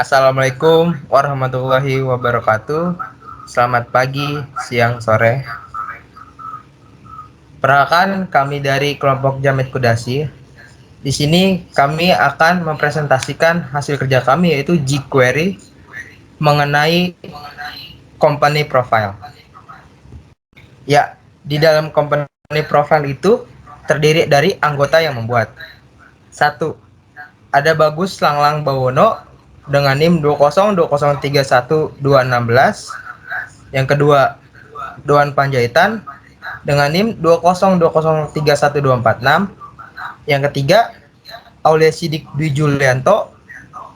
Assalamualaikum warahmatullahi wabarakatuh. Selamat pagi, siang, sore. Perkenalkan, kami dari kelompok Jamit Kudasi. Di sini kami akan mempresentasikan hasil kerja kami, yaitu jQuery mengenai company profile. Ya, di dalam company profile itu terdiri dari anggota yang membuat. Satu, ada Bagus Langlang Bawono dengan NIM 202031216. Yang kedua, Doan Panjaitan dengan NIM 202031246. Yang ketiga, Aulia Sidik Dwi Julianto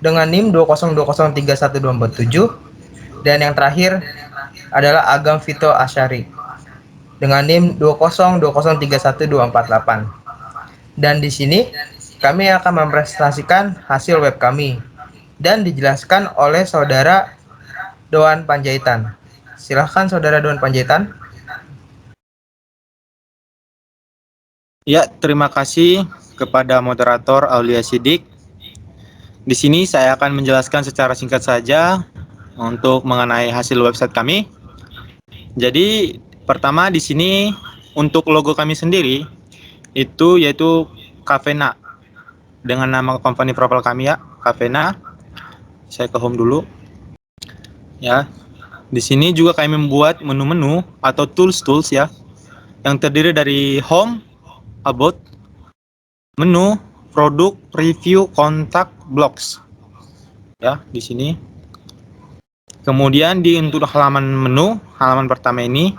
dengan NIM 202031247. Dan yang terakhir adalah Agam Vito Asyari dengan NIM 202031248. Dan di sini kami akan mempresentasikan hasil web kami dan dijelaskan oleh saudara Doan Panjaitan. Silahkan saudara Doan Panjaitan. Ya, terima kasih kepada moderator Aulia Sidik. Di sini saya akan menjelaskan secara singkat saja untuk mengenai hasil website kami. Jadi, pertama di sini untuk logo kami sendiri itu yaitu Kafena dengan nama company profile kami ya, Kafena. Saya ke home dulu. Ya. Di sini juga kami membuat menu-menu atau tools-tools ya yang terdiri dari home, about, menu, produk, review, kontak, blogs. Ya, di sini. Kemudian untuk halaman menu, halaman pertama ini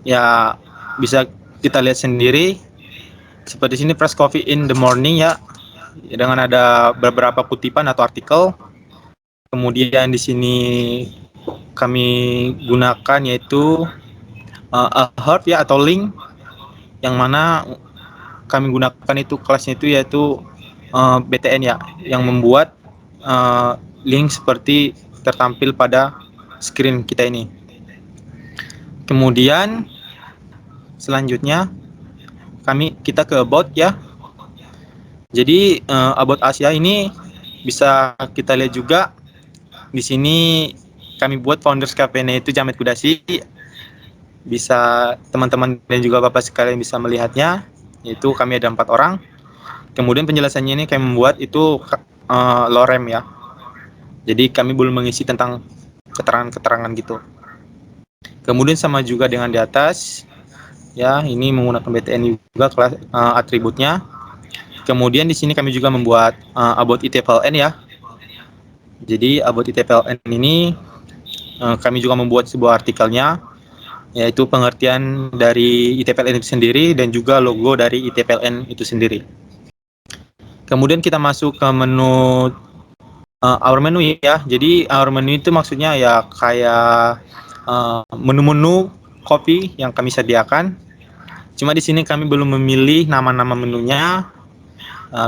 ya bisa kita lihat sendiri seperti sini Fresh Coffee in the morning ya. Dengan ada beberapa kutipan atau artikel. Kemudian di sini kami gunakan yaitu a heart ya atau link yang mana kami gunakan itu kelasnya itu yaitu BTN ya yang membuat link seperti tertampil pada screen kita ini. Kemudian selanjutnya kita ke about ya. Jadi about Asia ini bisa kita lihat juga di sini kami buat founders cafe-nya itu Jamit Kudasi. Bisa teman-teman dan juga Bapak sekalian bisa melihatnya. Yaitu kami ada 4 orang. Kemudian penjelasannya ini kami membuat itu lorem ya. Jadi kami belum mengisi tentang keterangan-keterangan gitu. Kemudian sama juga dengan di atas ya, ini menggunakan BTN juga kelas atributnya. Kemudian di sini kami juga membuat about ITPLN ya. Jadi about ITPLN ini kami juga membuat sebuah artikelnya, yaitu pengertian dari ITPLN itu sendiri dan juga logo dari ITPLN itu sendiri. Kemudian kita masuk ke menu our menu ya. Jadi our menu itu maksudnya ya kayak menu-menu kopi yang kami sediakan. Cuma di sini kami belum memilih nama-nama menunya.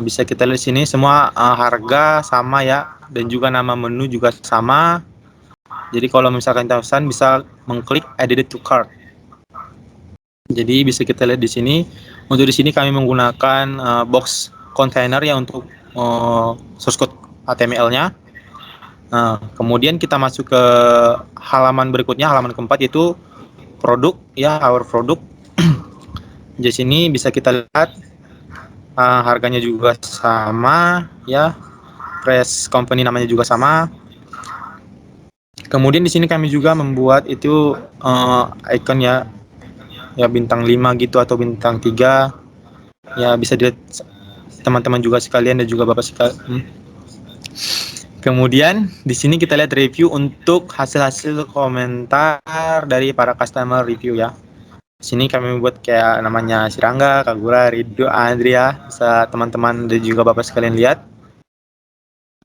Bisa kita lihat sini semua harga sama ya, dan juga nama menu juga sama. Jadi kalau misalkan kita pesan bisa mengklik add to cart. Jadi bisa kita lihat di sini. Untuk di sini kami menggunakan box container ya untuk source code HTML-nya. Kemudian kita masuk ke halaman berikutnya, halaman keempat yaitu produk ya, our product. Di sini bisa kita lihat harganya juga sama ya, press company namanya juga sama. Kemudian di sini kami juga membuat itu icon ya bintang 5 gitu atau bintang 3 ya, bisa dilihat teman-teman juga sekalian dan juga Bapak sekalian. Kemudian di sini kita lihat review untuk hasil-hasil komentar dari para customer review ya. Di sini kami membuat kayak namanya Sirangga, Kagura, Ridho, Andrea, bisa teman-teman dan juga Bapak sekalian lihat.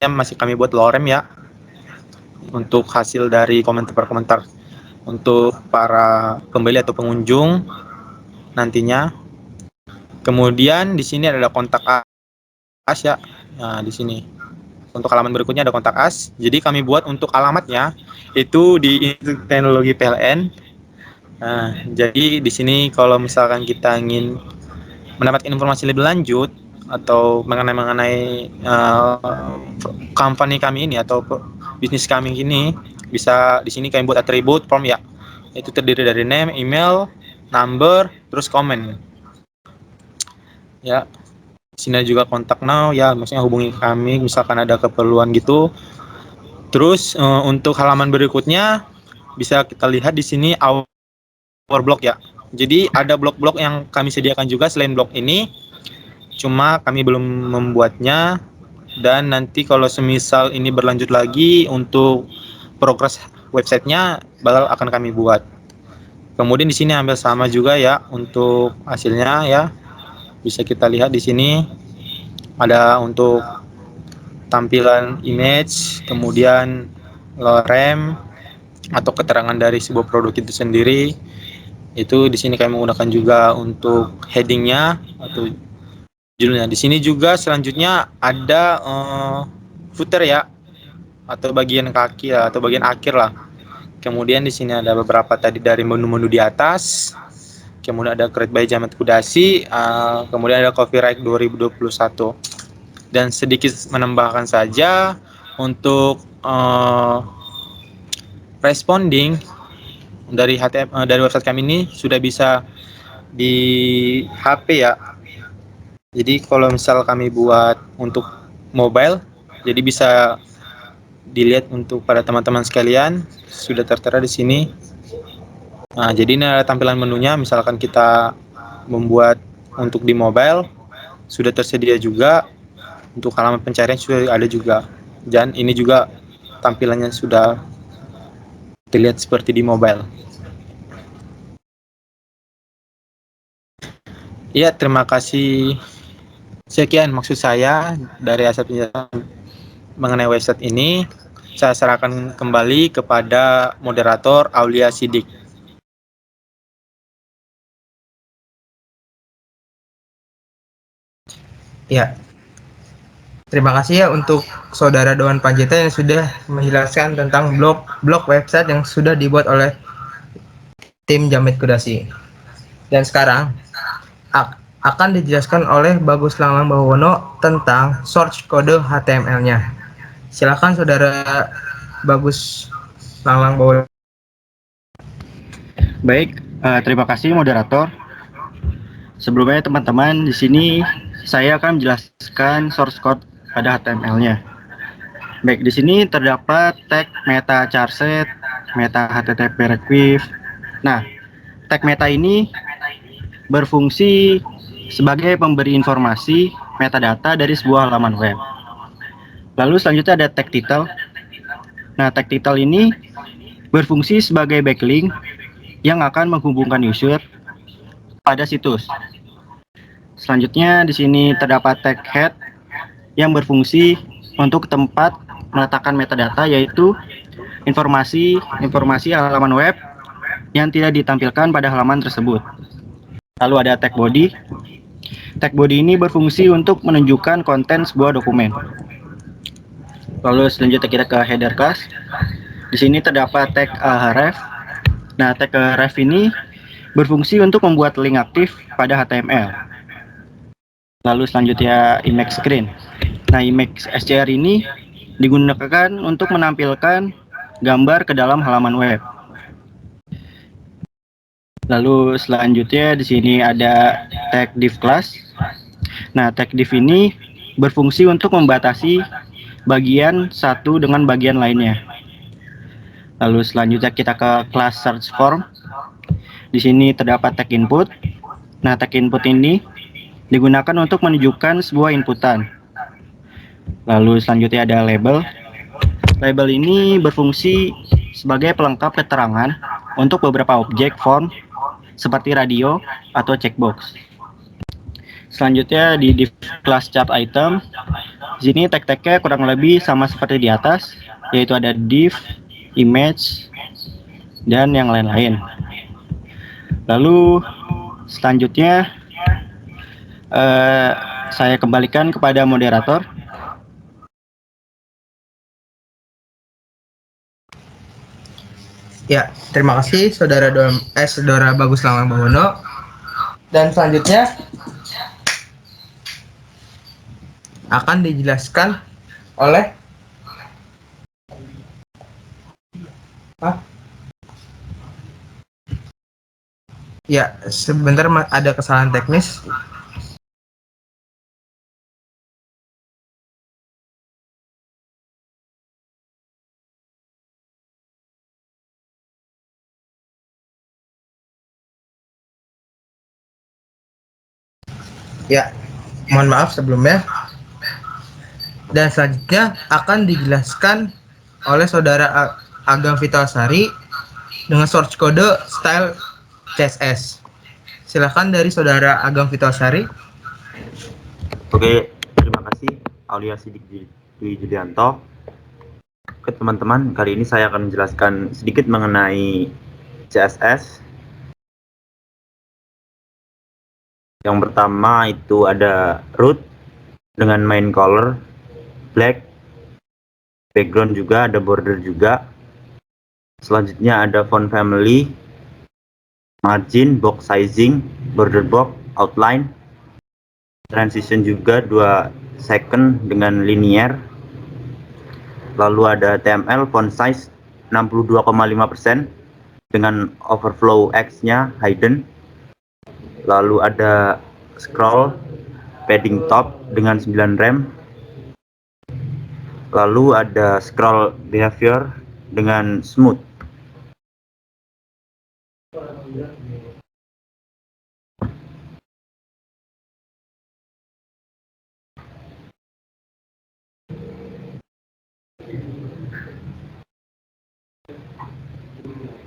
Masih kami buat lorem ya untuk hasil dari komentar per komentar untuk para pembeli atau pengunjung nantinya. Kemudian di sini ada kontak us ya. Nah, di sini untuk halaman berikutnya ada kontak us. Jadi kami buat untuk alamatnya itu di Institut Teknologi PLN. Nah, jadi di sini kalau misalkan kita ingin mendapatkan informasi lebih lanjut atau mengenai company kami ini atau bisnis kami ini, bisa di sini kami buat atribut form ya. Itu terdiri dari name, email, number, terus komen. Ya, sini juga kontak now ya, maksudnya hubungi kami misalkan ada keperluan gitu. Terus untuk halaman berikutnya bisa kita lihat di sini our blog ya. Jadi ada blog-blog yang kami sediakan juga selain blog ini, cuma kami belum membuatnya, dan nanti kalau semisal ini berlanjut lagi untuk progres websitenya bakal akan kami buat. Kemudian di sini hampir sama juga ya untuk hasilnya ya. Bisa kita lihat di sini ada untuk tampilan image, kemudian lorem atau keterangan dari sebuah produk itu sendiri. Itu di sini kami menggunakan juga untuk headingnya atau judulnya. Di sini juga selanjutnya ada footer ya, atau bagian kaki ya, atau bagian akhir lah. Kemudian di sini ada beberapa tadi dari menu-menu di atas. Kemudian ada Create by Jamet Kudasi, kemudian ada copyright 2021. Dan sedikit menambahkan saja untuk responding dari dari website kami ini sudah bisa di HP ya. Jadi kalau misal kami buat untuk mobile, jadi bisa dilihat untuk pada teman-teman sekalian sudah tertera di sini. Nah, jadi ini adalah tampilan menunya. Misalkan kita membuat untuk di mobile, sudah tersedia juga. Untuk halaman pencarian sudah ada juga. Dan ini juga tampilannya sudah terlihat seperti di mobile. Iya, terima kasih. Sekian maksud saya dari hasil penjelasan mengenai website ini. Saya serahkan kembali kepada moderator Aulia Sidik. Ya, terima kasih ya untuk Saudara Doan Panjaitan yang sudah menjelaskan tentang blog website yang sudah dibuat oleh tim Jamet Kudasi. Dan sekarang akan dijelaskan oleh Bagus Langlang Bawono tentang source kode HTML-nya. Silakan Saudara Bagus Langlang Bawono. Baik, terima kasih moderator. Sebelumnya teman-teman, di sini saya akan menjelaskan source code pada HTML-nya. Baik, di sini terdapat tag meta charset, meta http requive. Nah, tag meta ini berfungsi sebagai pemberi informasi metadata dari sebuah halaman web. Lalu selanjutnya ada tag title. Nah, tag title ini berfungsi sebagai backlink yang akan menghubungkan user pada situs. Selanjutnya di sini terdapat tag head yang berfungsi untuk tempat meletakkan metadata, yaitu informasi halaman web yang tidak ditampilkan pada halaman tersebut. Lalu ada tag body. Tag body ini berfungsi untuk menunjukkan konten sebuah dokumen. Lalu selanjutnya kita ke header class. Di sini terdapat tag href. Nah, tag href ini berfungsi untuk membuat link aktif pada HTML. Lalu selanjutnya image screen. Nah, image SCR ini digunakan untuk menampilkan gambar ke dalam halaman web. Lalu selanjutnya di sini ada tag div class. Nah, tag div ini berfungsi untuk membatasi bagian satu dengan bagian lainnya. Lalu selanjutnya kita ke class search form. Di sini terdapat tag input. Nah, tag input ini digunakan untuk menunjukkan sebuah inputan. Lalu selanjutnya ada label. Label ini berfungsi sebagai pelengkap keterangan untuk beberapa objek form seperti radio atau checkbox. Selanjutnya di div class chart item. Di sini tag-tagnya kurang lebih sama seperti di atas, yaitu ada div, image, dan yang lain-lain. Lalu selanjutnya saya kembalikan kepada moderator. Ya, terima kasih Saudara Bagus Langlang Bawono. Dan selanjutnya akan dijelaskan oleh ya, sebentar ada kesalahan teknis. Ya, mohon maaf sebelumnya. Dan selanjutnya akan dijelaskan oleh saudara Agam Vitalsari dengan source kode style CSS. Silakan dari saudara Agam Vitalsari. Oke, terima kasih Aulia Sidik Dwi Julianto. Oke teman-teman, kali ini saya akan menjelaskan sedikit mengenai CSS. Yang pertama itu ada root dengan main color black, background juga, ada border juga. Selanjutnya ada font family, margin, box sizing, border box, outline, transition juga 2 second dengan linear. Lalu ada HTML font size 62,5% dengan overflow X-nya hidden. Lalu ada scroll padding top dengan 9 rem. Lalu ada scroll behavior dengan smooth.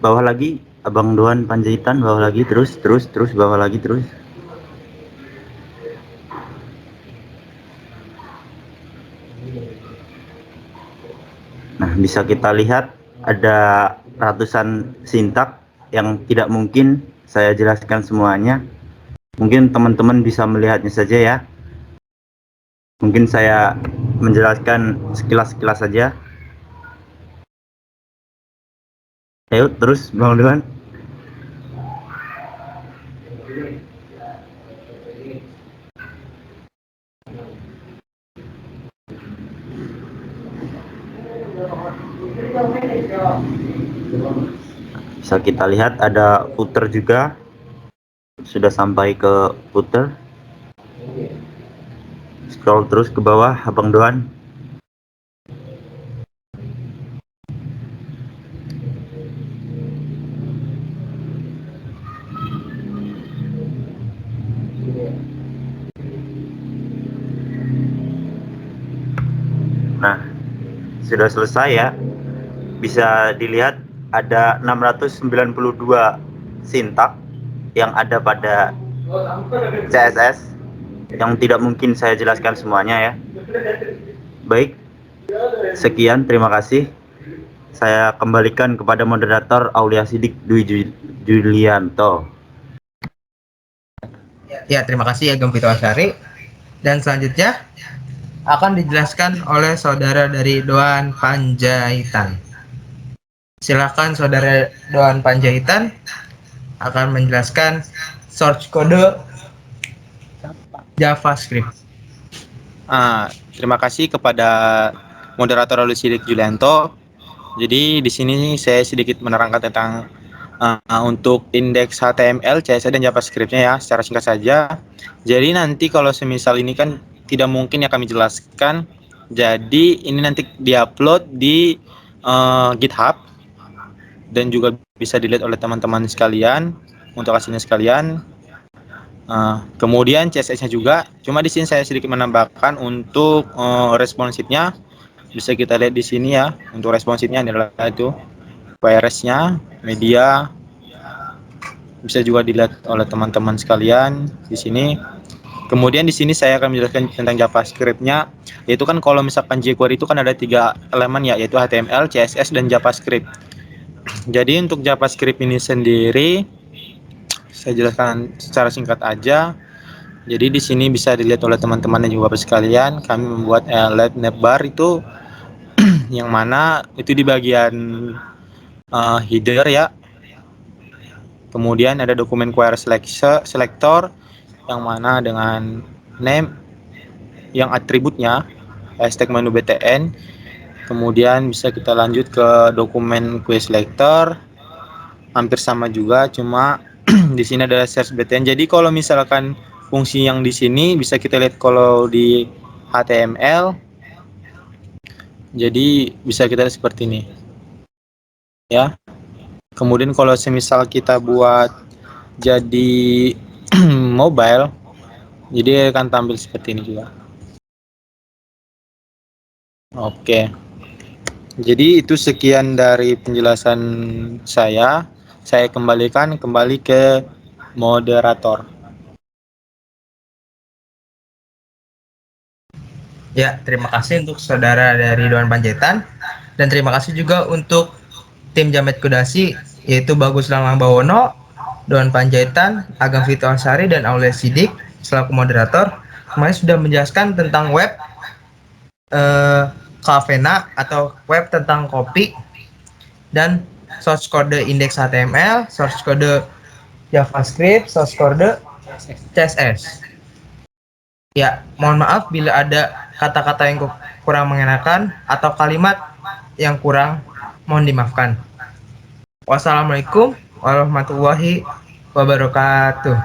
Bawah lagi Abang Doan Panjaitan, bawah lagi, terus bawah lagi terus. Nah, bisa kita lihat ada ratusan sintak yang tidak mungkin saya jelaskan semuanya. Mungkin teman-teman bisa melihatnya saja ya. Mungkin saya menjelaskan sekilas-sekilas saja. Ayo terus Bang Doan. Bisa kita lihat ada footer juga. Sudah sampai ke footer. Scroll terus ke bawah Abang Doan. Nah, sudah selesai ya. Bisa dilihat ada 692 sintak yang ada pada CSS yang tidak mungkin saya jelaskan semuanya ya. Baik, sekian, terima kasih. Saya kembalikan kepada moderator Aulia Sidik Dwi Julianto. Ya, terima kasih Agam Vitalsari. Dan selanjutnya akan dijelaskan oleh saudara dari Doan Panjaitan. Silakan saudara Doan Panjaitan akan menjelaskan source kode JavaScript. Terima kasih kepada moderator Aulia Sidik Julianto. Jadi di sini saya sedikit menerangkan tentang untuk indeks HTML, CSS dan JavaScript-nya ya, secara singkat saja. Jadi nanti kalau semisal ini kan tidak mungkin ya kami jelaskan. Jadi ini nanti diupload di GitHub dan juga bisa dilihat oleh teman-teman sekalian untuk hasilnya sekalian. Kemudian CSS-nya juga. Cuma di sini saya sedikit menambahkan untuk responsifnya. Bisa kita lihat di sini ya. Untuk responsifnya adalah itu WRS-nya, media. Bisa juga dilihat oleh teman-teman sekalian di sini. Kemudian di sini saya akan menjelaskan tentang JavaScript-nya. Yaitu kan kalau misalkan jQuery itu kan ada 3 elemen ya, yaitu HTML, CSS dan JavaScript. Jadi untuk JavaScript ini sendiri saya jelaskan secara singkat aja. Jadi di sini bisa dilihat oleh teman-teman dan juga Bapak sekalian, kami membuat LED navbar itu yang mana itu di bagian header ya. Kemudian ada dokumen query selector yang mana dengan name yang atributnya, hashtag menu btn. Kemudian bisa kita lanjut ke dokumen query selector, hampir sama juga, cuma di sini ada search btn. Jadi kalau misalkan fungsi yang di sini bisa kita lihat kalau di HTML, jadi bisa kita lihat seperti ini, ya. Kemudian kalau semisal kita buat jadi mobile, jadi akan tampil seperti ini juga. Oke. Jadi itu sekian dari penjelasan saya. Saya kembalikan kembali ke moderator. Ya, terima kasih untuk saudara dari Dewan Panjaitan, dan terima kasih juga untuk tim Jamet Kudasi, yaitu Bagus Langlang Bawono, Dewan Panjaitan, Agam Vito Ansari, dan Aulia Sidik selaku moderator. Kemarin sudah menjelaskan tentang web Kavena atau web tentang kopi, dan source code indeks HTML, source code JavaScript, source code CSS. Ya, mohon maaf bila ada kata-kata yang kurang mengenakan atau kalimat yang kurang, mohon dimaafkan. Wassalamualaikum warahmatullahi wabarakatuh.